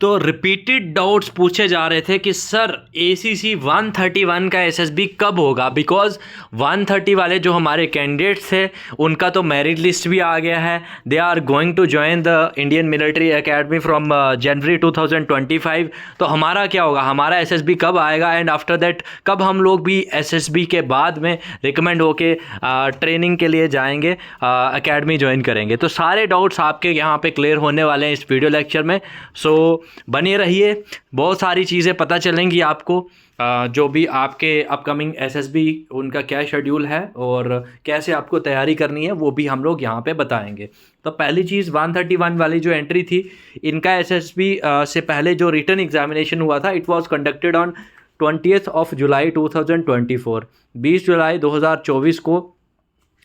तो repeated doubts पूछे जा रहे थे कि सर ACC 131 का SSB कब होगा, बिकॉज 130 वाले जो हमारे कैंडिडेट्स थे उनका तो मेरिट लिस्ट भी आ गया है। They are going to join the Indian military academy from January 2025। तो हमारा क्या होगा, हमारा SSB कब आएगा, एंड आफ्टर दैट कब हम लोग भी SSB के बाद में रिकमेंड होके ट्रेनिंग के लिए जाएंगे, एकेडमी ज्वाइन करेंगे। तो सारे डाउट्स आपके यहाँ पे क्लियर होने वाले हैं इस वीडियो लेक्चर में। सो बने रहिए, बहुत सारी चीज़ें पता चलेंगी आपको, जो भी आपके अपकमिंग SSB उनका क्या शेड्यूल है और कैसे आपको तैयारी करनी है वो भी हम लोग यहाँ पे बताएंगे। तो पहली चीज़ 131 वाली जो एंट्री थी, इनका SSB से पहले जो रिटन एग्जामिनेशन हुआ था, इट वाज कंडक्टेड ऑन 20 जुलाई 2024। 20 जुलाई 2024 को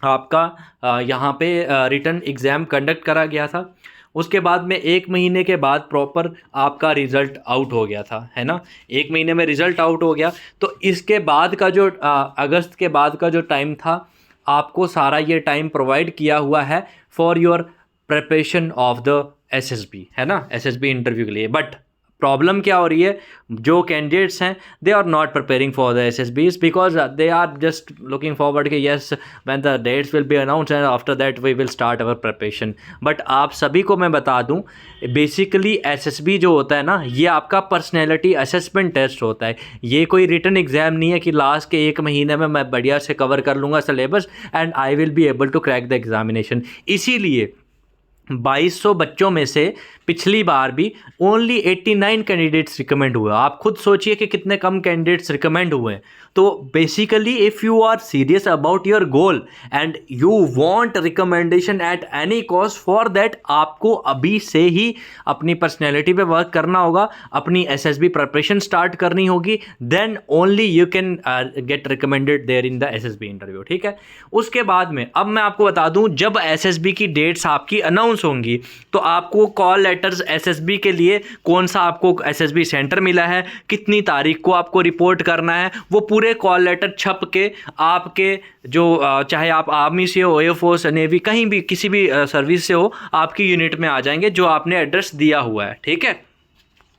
आपका यहाँ पे रिटन एग्ज़ाम कंडक्ट करा गया था। उसके बाद में 1 महीने के बाद प्रॉपर आपका रिज़ल्ट आउट हो गया था, है ना। 1 महीने में रिज़ल्ट आउट हो गया, तो इसके बाद का जो अगस्त के बाद का जो टाइम था, आपको सारा ये टाइम प्रोवाइड किया हुआ है for your preparation of the SSB, है ना, SSB इंटरव्यू के लिए। बट प्रॉब्लम क्या हो रही है, जो कैंडिडेट्स हैं they are not preparing for the SSBs because they are just looking forward कि yes when the dates will be announced and after that we will start our preparation. But आप सभी को मैं बता दूं, बेसिकली SSB जो होता है ना, ये आपका पर्सनैलिटी असेसमेंट टेस्ट होता है। ये कोई रिटन एग्जाम नहीं है कि लास्ट के 1 महीने में मैं बढ़िया से कवर कर लूँगा syllabus and I will be able to crack the examination. इसीलिए 2200 बच्चों में से पिछली बार भी ओनली 89 कैंडिडेट्स रिकमेंड हुए। आप खुद सोचिए कि कितने कम कैंडिडेट्स रिकमेंड हुए हैं। तो basically if you are serious about your goal and you want recommendation at any cost, for that आपको अभी से ही अपनी पर्सनैलिटी पे वर्क करना होगा, अपनी SSB प्रिपरेशन स्टार्ट करनी होगी, then only you can get recommended there in the SSB interview, ठीक है। उसके बाद में अब मैं आपको बता दूं, जब SSB की डेट्स आपकी अनाउंस होंगी तो आपको कॉल लेटर्स SSB के लिए कौन सा आपको SSB सेंटर मिला है, कितनी तारीख को आपको रिपोर्ट करना है, वो पूरे कॉल लेटर छप के आपके जो चाहे आप आर्मी से हो, एयरफोर्स, नेवी, कहीं भी किसी भी सर्विस से हो, आपकी यूनिट में आ जाएंगे जो आपने एड्रेस दिया हुआ है, ठीक है।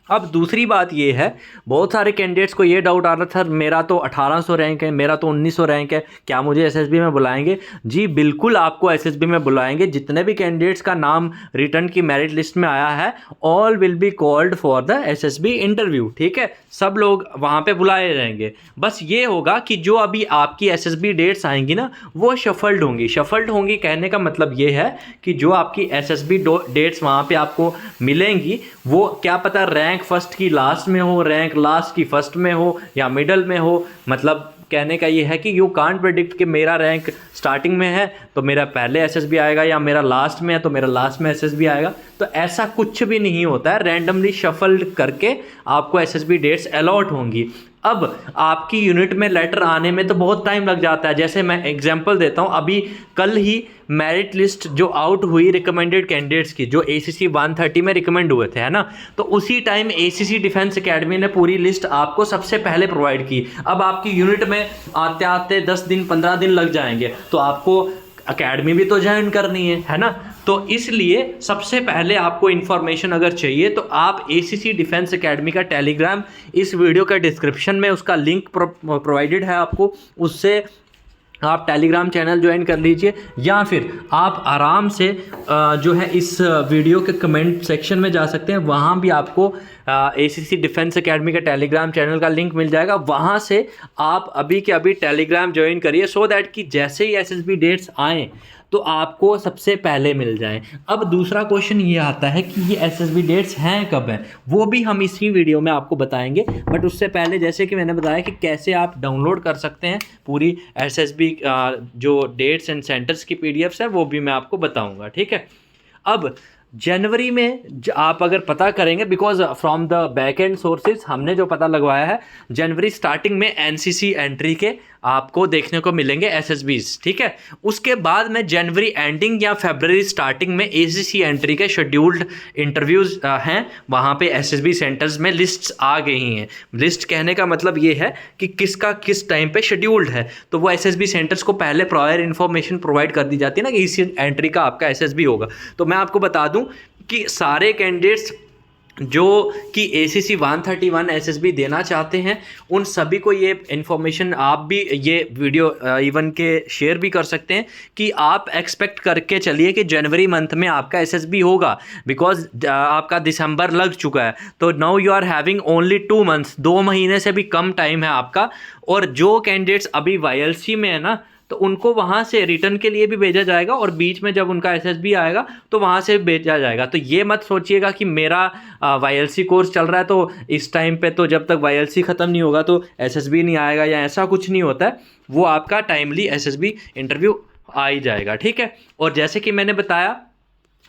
अब दूसरी बात ये है, बहुत सारे कैंडिडेट्स को ये डाउट आ रहा था, मेरा तो 1800 रैंक है, मेरा तो 1900 रैंक है, क्या मुझे SSB में बुलाएंगे? जी बिल्कुल आपको SSB में बुलाएंगे। जितने भी कैंडिडेट्स का नाम रिटर्न की मेरिट लिस्ट में आया है, all will be called for the SSB interview, ठीक है। सब लोग वहाँ पे बुलाए जाएंगे। बस ये होगा कि जो अभी आपकी SSB डेट्स आएंगी ना, वो शफल्ड होंगी। शफल्ड होंगी कहने का मतलब ये है कि जो आपकी SSB डेट्स वहाँ पे आपको मिलेंगी, वो क्या पता रैंक फर्स्ट की लास्ट में हो, रैंक लास्ट की फर्स्ट में हो, या मिडल में हो। मतलब कहने का ये है कि यू कांट प्रेडिक्ट कि मेरा रैंक स्टार्टिंग में है तो मेरा पहले SSB आएगा, या मेरा लास्ट में है तो मेरा लास्ट में SSB आएगा। तो ऐसा कुछ भी नहीं होता है। रैंडमली शफल करके आपको SSB डेट्स अलॉट होंगी। अब आपकी यूनिट में लेटर आने में तो बहुत टाइम लग जाता है। जैसे मैं एग्जांपल देता हूं, अभी कल ही मेरिट लिस्ट जो आउट हुई रिकमेंडेड कैंडिडेट्स की, जो ACC 130 में रिकमेंड हुए थे, है ना, तो उसी टाइम ACC डिफेंस एकेडमी ने पूरी लिस्ट आपको सबसे पहले प्रोवाइड की। अब आपकी यूनिट में आते आते 10 दिन 15 दिन लग जाएंगे, तो आपको एकेडमी भी तो ज्वाइन करनी है ना। तो इसलिए सबसे पहले आपको इन्फॉर्मेशन अगर चाहिए तो आप ACC डिफेंस एकेडमी का टेलीग्राम, इस वीडियो का डिस्क्रिप्शन में उसका लिंक प्रोवाइडेड है आपको, उससे आप टेलीग्राम चैनल ज्वाइन कर लीजिए, या फिर आप आराम से जो है इस वीडियो के कमेंट सेक्शन में जा सकते हैं। वहाँ भी आपको ACC डिफेंस एकेडमी का टेलीग्राम चैनल का लिंक मिल जाएगा। वहाँ से आप अभी के अभी टेलीग्राम ज्वाइन करिए, सो दैट कि जैसे ही SSB डेट्स आएँ तो आपको सबसे पहले मिल जाएं। अब दूसरा क्वेश्चन ये आता है कि ये SSB डेट्स हैं कब हैं, वो भी हम इसी वीडियो में आपको बताएंगे। बट उससे पहले जैसे कि मैंने बताया कि कैसे आप डाउनलोड कर सकते हैं पूरी SSB जो डेट्स एंड सेंटर्स की PDFs है, वो भी मैं आपको बताऊंगा, ठीक है। अब जनवरी में आप अगर पता करेंगे, because from the back and sources हमने जो पता लगवाया है, जनवरी स्टार्टिंग में NCC एंट्री के आपको देखने को मिलेंगे SSBs, ठीक है। उसके बाद में जनवरी एंडिंग या फरवरी स्टार्टिंग में ACC एंट्री के शेड्यूल्ड इंटरव्यूज़ हैं, वहाँ पे SSB सेंटर्स में लिस्ट्स आ गई हैं। लिस्ट कहने का मतलब ये है कि किसका किस टाइम पे शेड्यूल्ड है, तो वो SSB सेंटर्स को पहले प्रायर इन्फॉर्मेशन प्रोवाइड कर दी जाती है ना कि इस एंट्री का आपका SSB होगा। तो मैं आपको बता दूं कि सारे कैंडिडेट्स जो कि ACC 131 SSB देना चाहते हैं, उन सभी को ये इन्फॉर्मेशन आप भी ये वीडियो इवन के शेयर भी कर सकते हैं कि आप एक्सपेक्ट करके चलिए कि जनवरी मंथ में आपका SSB होगा, बिकॉज आपका दिसंबर लग चुका है, तो now you are having only 2 months, 2 महीने से भी कम टाइम है आपका। और जो कैंडिडेट्स अभी YLC में है ना, तो उनको वहाँ से रिटर्न के लिए भी भेजा जाएगा, और बीच में जब उनका SSB आएगा तो वहाँ से भेजा जाएगा। तो ये मत सोचिएगा कि मेरा YLC कोर्स चल रहा है तो इस टाइम पे, तो जब तक YLC ख़त्म नहीं होगा तो SSB नहीं आएगा, या ऐसा कुछ नहीं होता है। वो आपका टाइमली SSB इंटरव्यू आ ही जाएगा, ठीक है। और जैसे कि मैंने बताया,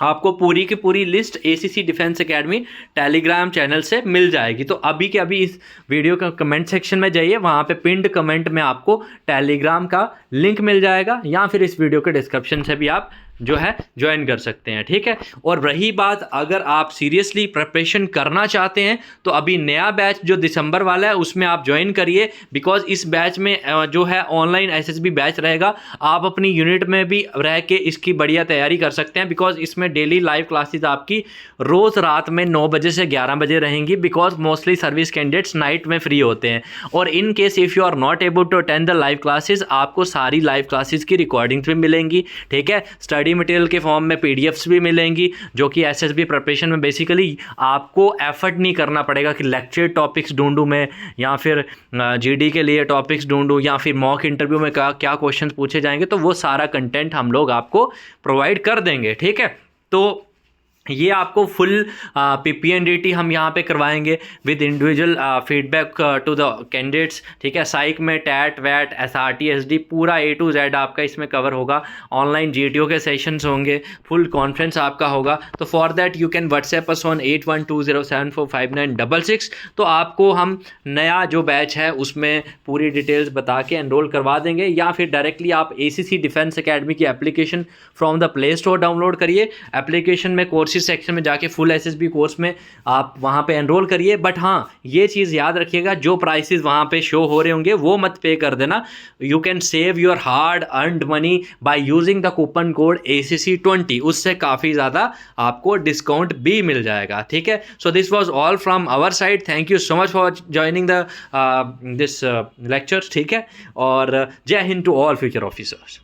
आपको पूरी की पूरी list ACC defence academy Telegram channel से मिल जाएगी। तो अभी के अभी इस वीडियो का कमेंट सेक्शन में जाइए, वहाँ पे पिंड कमेंट में आपको टेलीग्राम का लिंक मिल जाएगा, या फिर इस वीडियो के डिस्क्रिप्शन से भी आप जो है ज्वाइन कर सकते हैं, ठीक है। और रही बात, अगर आप सीरियसली प्रिपरेशन करना चाहते हैं तो अभी नया बैच जो दिसंबर वाला है उसमें आप ज्वाइन करिए, बिकॉज इस बैच में जो है ऑनलाइन SSB बैच रहेगा। आप अपनी यूनिट में भी रह के इसकी बढ़िया तैयारी कर सकते हैं, बिकॉज इसमें डेली लाइव क्लासेस आपकी रोज़ रात में 9 बजे से 11 बजे रहेंगी, because mostly service candidates night में फ्री होते हैं। और in case if you are not able to attend the live classes, आपको सारी लाइव क्लासेस की रिकॉर्डिंग्स भी मिलेंगी, ठीक है। स्टडी मटेरियल के फॉर्म में PDFs भी मिलेंगी, जो कि SSB प्रिपरेशन में बेसिकली आपको एफर्ट नहीं करना पड़ेगा कि लेक्चर टॉपिक्स ढूंढूं मैं, या फिर GD के लिए टॉपिक्स ढूंढूं, या फिर मॉक इंटरव्यू में क्या क्वेश्चन पूछे जाएंगे। तो वो सारा कंटेंट हम लोग आपको प्रोवाइड कर देंगे, ठीक है। तो ये आपको फुल PPNDT हम यहाँ पे करवाएंगे with individual feedback to the candidates, ठीक है। साइक में टैट वैट SRT SD पूरा A to Z आपका इसमें कवर होगा। ऑनलाइन GTO के सेशंस होंगे, फुल कॉन्फ्रेंस आपका होगा। तो for that you can WhatsApp us on 8120745966। तो आपको हम नया जो बैच है उसमें पूरी डिटेल्स बता के एनरोल करवा देंगे, या फिर डायरेक्टली आप ACC डिफेंस एकेडमी की application from the play store download करिए। एप्लीकेशन में कोर्सेज सेक्शन में जाके फुल SSB कोर्स में आप वहाँ पे एनरोल करिए। बट हाँ, ये चीज़ याद रखिएगा, जो प्राइसेस वहाँ पे शो हो रहे होंगे वो मत पे कर देना। You can save your hard earned money by using the coupon code ACC20, उससे काफ़ी ज़्यादा आपको डिस्काउंट भी मिल जाएगा, ठीक है। So this was all from our side. Thank you so much for joining the this lecture, ठीक है। और Jai Hind to all future officers.